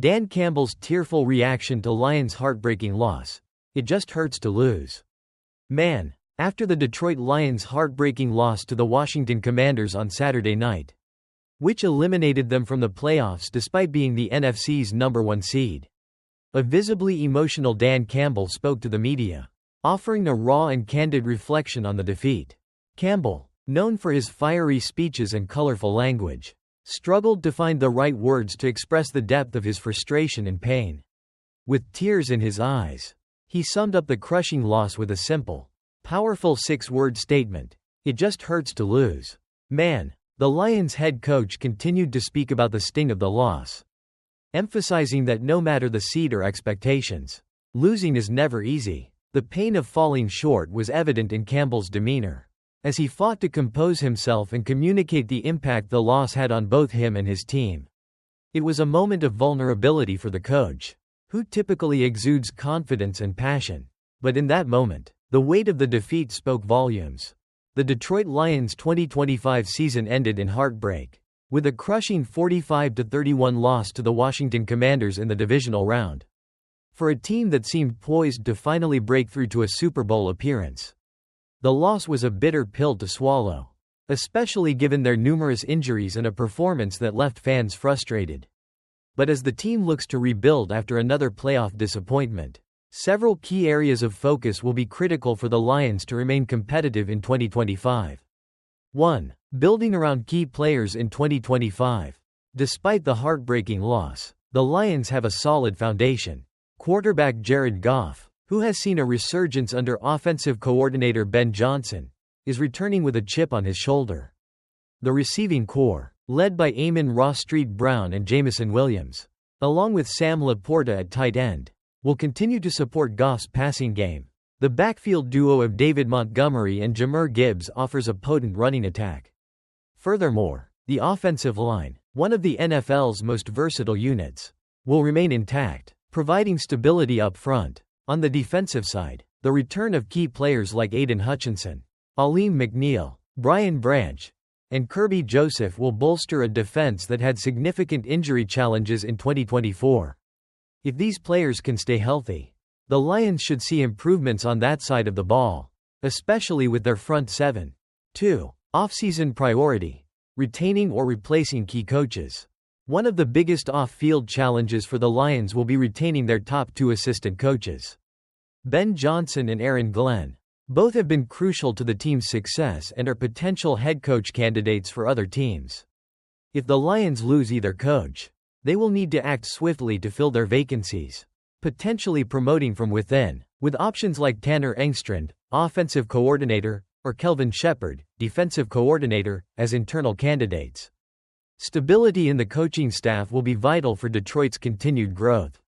Dan Campbell's tearful reaction to Lions' heartbreaking loss. It just hurts to lose. Man. After the Detroit Lions' heartbreaking loss to the Washington Commanders on Saturday night, which eliminated them from the playoffs despite being the NFC's #1 seed. A visibly emotional Dan Campbell spoke to the media, offering a raw and candid reflection on the defeat. Campbell, known for his fiery speeches and colorful language, struggled to find the right words to express the depth of his frustration and pain. With tears in his eyes, he summed up the crushing loss with a simple, powerful 6-word statement: "It just hurts to lose." Man. The Lions head coach continued to speak about the sting of the loss, emphasizing that no matter the seed or expectations, losing is never easy. The pain of falling short was evident in Campbell's demeanor, as he fought to compose himself and communicate the impact the loss had on both him and his team. It was a moment of vulnerability for the coach, who typically exudes confidence and passion. But in that moment, the weight of the defeat spoke volumes. The Detroit Lions' 2025 season ended in heartbreak, with a crushing 45-31 loss to the Washington Commanders in the Divisional Round. For a team that seemed poised to finally break through to a Super Bowl appearance, the loss was a bitter pill to swallow, especially given their numerous injuries and a performance that left fans frustrated. But as the team looks to rebuild after another playoff disappointment, several key areas of focus will be critical for the Lions to remain competitive in 2025. 1. Building around key players in 2025. Despite the heartbreaking loss, the Lions have a solid foundation. Quarterback Jared Goff, who has seen a resurgence under offensive coordinator Ben Johnson, is returning with a chip on his shoulder. The receiving core, led by Amon-Ra St. Brown and Jameson Williams, along with Sam Laporta at tight end, will continue to support Goff's passing game. The backfield duo of David Montgomery and Jahmyr Gibbs offers a potent running attack. Furthermore, the offensive line, one of the NFL's most versatile units, will remain intact, providing stability up front. On the defensive side, the return of key players like Aiden Hutchinson, Aleem McNeill, Brian Branch, and Kerby Joseph will bolster a defense that had significant injury challenges in 2024. If these players can stay healthy, the Lions should see improvements on that side of the ball, especially with their front seven. 2. Offseason priority: retaining or replacing key coaches. One of the biggest off-field challenges for the Lions will be retaining their top 2 assistant coaches. Ben Johnson and Aaron Glenn. Both have been crucial to the team's success and are potential head coach candidates for other teams. If the Lions lose either coach, they will need to act swiftly to fill their vacancies, potentially promoting from within, with options like Tanner Engstrand, offensive coordinator, or Kelvin Shepard, defensive coordinator, as internal candidates. Stability in the coaching staff will be vital for Detroit's continued growth.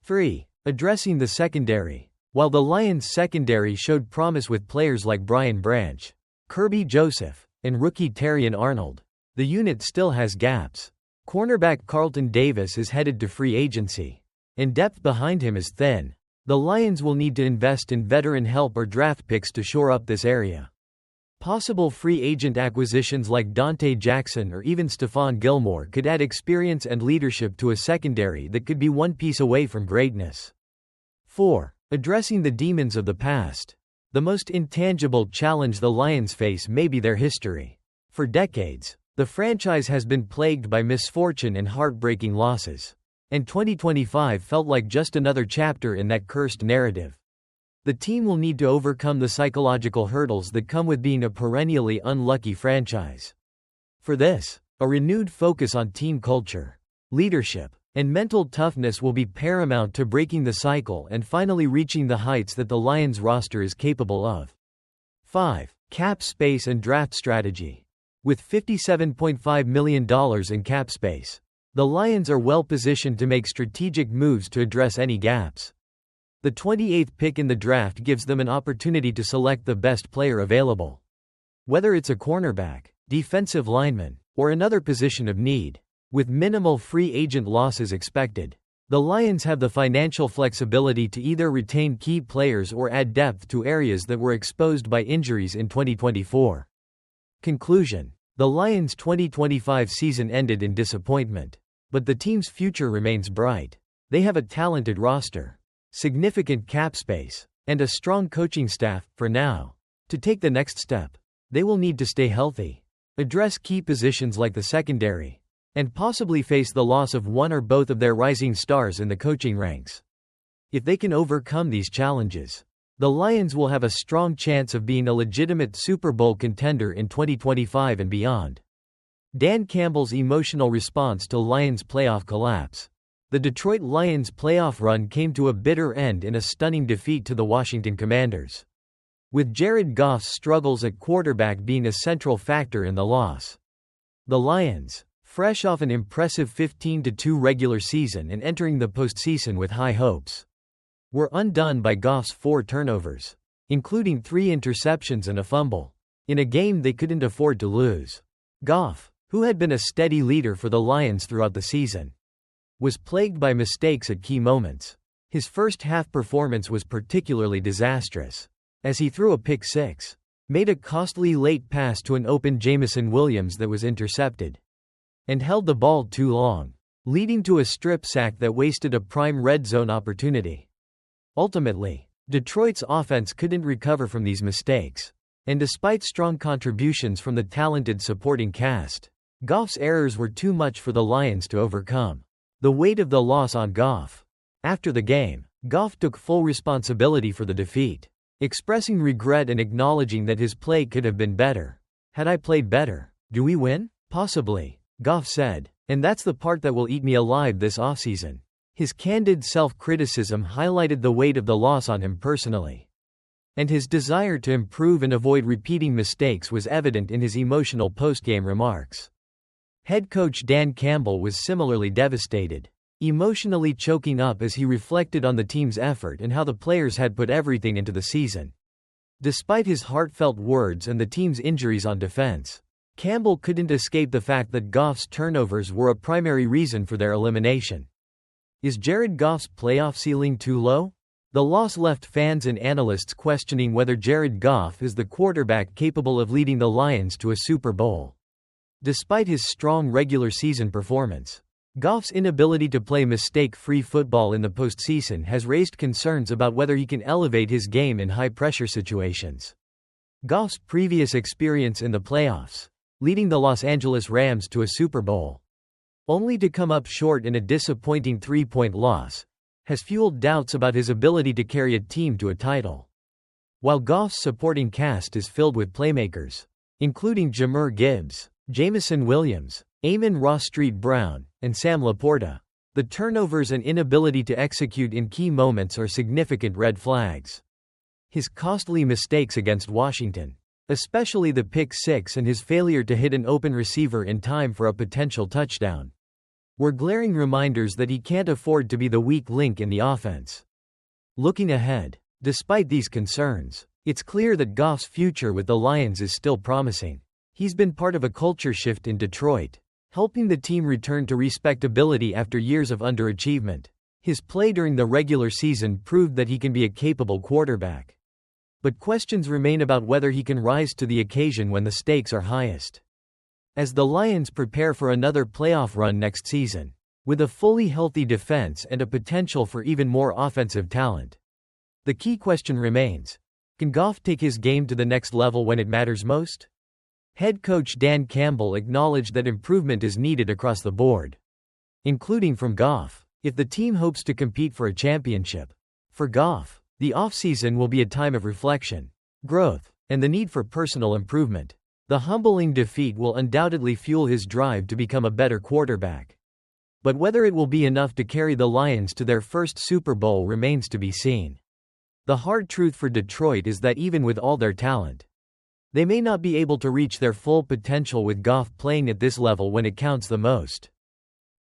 3. Addressing the secondary. While the Lions' secondary showed promise with players like Brian Branch, Kerby Joseph, and rookie Terrion Arnold, the unit still has gaps. Cornerback Carlton Davis is headed to free agency, and depth behind him is thin. The Lions will need to invest in veteran help or draft picks to shore up this area. Possible free agent acquisitions like Dante Jackson or even Stephon Gilmore could add experience and leadership to a secondary that could be one piece away from greatness. 4. Addressing the demons of the past. The most intangible challenge the Lions face may be their history. For decades, the franchise has been plagued by misfortune and heartbreaking losses, and 2025 felt like just another chapter in that cursed narrative. The team will need to overcome the psychological hurdles that come with being a perennially unlucky franchise. For this, a renewed focus on team culture, leadership, and mental toughness will be paramount to breaking the cycle and finally reaching the heights that the Lions roster is capable of. 5. Cap space and draft strategy. With $57.5 million in cap space, the Lions are well positioned to make strategic moves to address any gaps. The 28th pick in the draft gives them an opportunity to select the best player available. Whether it's a cornerback, defensive lineman, or another position of need, with minimal free agent losses expected, the Lions have the financial flexibility to either retain key players or add depth to areas that were exposed by injuries in 2024. Conclusion: the Lions' 2025 season ended in disappointment. But the team's future remains bright. They have a talented roster, significant cap space, and a strong coaching staff. For now, to take the next step, they will need to stay healthy, address key positions like the secondary, and possibly face the loss of one or both of their rising stars in the coaching ranks. If they can overcome these challenges, the Lions will have a strong chance of being a legitimate Super Bowl contender in 2025 and beyond. Dan Campbell's emotional response to Lions' playoff collapse. The Detroit Lions' playoff run came to a bitter end in a stunning defeat to the Washington Commanders, with Jared Goff's struggles at quarterback being a central factor in the loss. The Lions, fresh off an impressive 15-2 regular season and entering the postseason with high hopes, were undone by Goff's 4 turnovers, including 3 interceptions and a fumble, in a game they couldn't afford to lose. Goff, who had been a steady leader for the Lions throughout the season, was plagued by mistakes at key moments. His first-half performance was particularly disastrous, as he threw a pick six, made a costly late pass to an open Jameson Williams that was intercepted, and held the ball too long, leading to a strip sack that wasted a prime red zone opportunity. Ultimately, Detroit's offense couldn't recover from these mistakes, and despite strong contributions from the talented supporting cast, Goff's errors were too much for the Lions to overcome. The weight of the loss on Goff. After the game, Goff took full responsibility for the defeat, expressing regret and acknowledging that his play could have been better. "Had I played better, do we win? Possibly," Goff said, "and that's the part that will eat me alive this offseason." His candid self-criticism highlighted the weight of the loss on him personally, and his desire to improve and avoid repeating mistakes was evident in his emotional post-game remarks. Head coach Dan Campbell was similarly devastated, emotionally choking up as he reflected on the team's effort and how the players had put everything into the season. Despite his heartfelt words and the team's injuries on defense, Campbell couldn't escape the fact that Goff's turnovers were a primary reason for their elimination. Is Jared Goff's playoff ceiling too low? The loss left fans and analysts questioning whether Jared Goff is the quarterback capable of leading the Lions to a Super Bowl. Despite his strong regular season performance, Goff's inability to play mistake-free football in the postseason has raised concerns about whether he can elevate his game in high-pressure situations. Goff's previous experience in the playoffs, leading the Los Angeles Rams to a Super Bowl, only to come up short in a disappointing 3-point loss, has fueled doubts about his ability to carry a team to a title. While Goff's supporting cast is filled with playmakers, including Jahmyr Gibbs, Jameson Williams, Amon-Ra St. Brown, and Sam Laporta, the turnovers and inability to execute in key moments are significant red flags. His costly mistakes against Washington, especially the pick six and his failure to hit an open receiver in time for a potential touchdown, were glaring reminders that he can't afford to be the weak link in the offense. Looking ahead, despite these concerns, it's clear that Goff's future with the Lions is still promising. He's been part of a culture shift in Detroit, helping the team return to respectability after years of underachievement. His play during the regular season proved that he can be a capable quarterback. But questions remain about whether he can rise to the occasion when the stakes are highest. As the Lions prepare for another playoff run next season, with a fully healthy defense and a potential for even more offensive talent, the key question remains: can Goff take his game to the next level when it matters most? Head coach Dan Campbell acknowledged that improvement is needed across the board, including from Goff, if the team hopes to compete for a championship. For Goff, the offseason will be a time of reflection, growth, and the need for personal improvement. The humbling defeat will undoubtedly fuel his drive to become a better quarterback. But whether it will be enough to carry the Lions to their first Super Bowl remains to be seen. The hard truth for Detroit is that even with all their talent, they may not be able to reach their full potential with Goff playing at this level when it counts the most.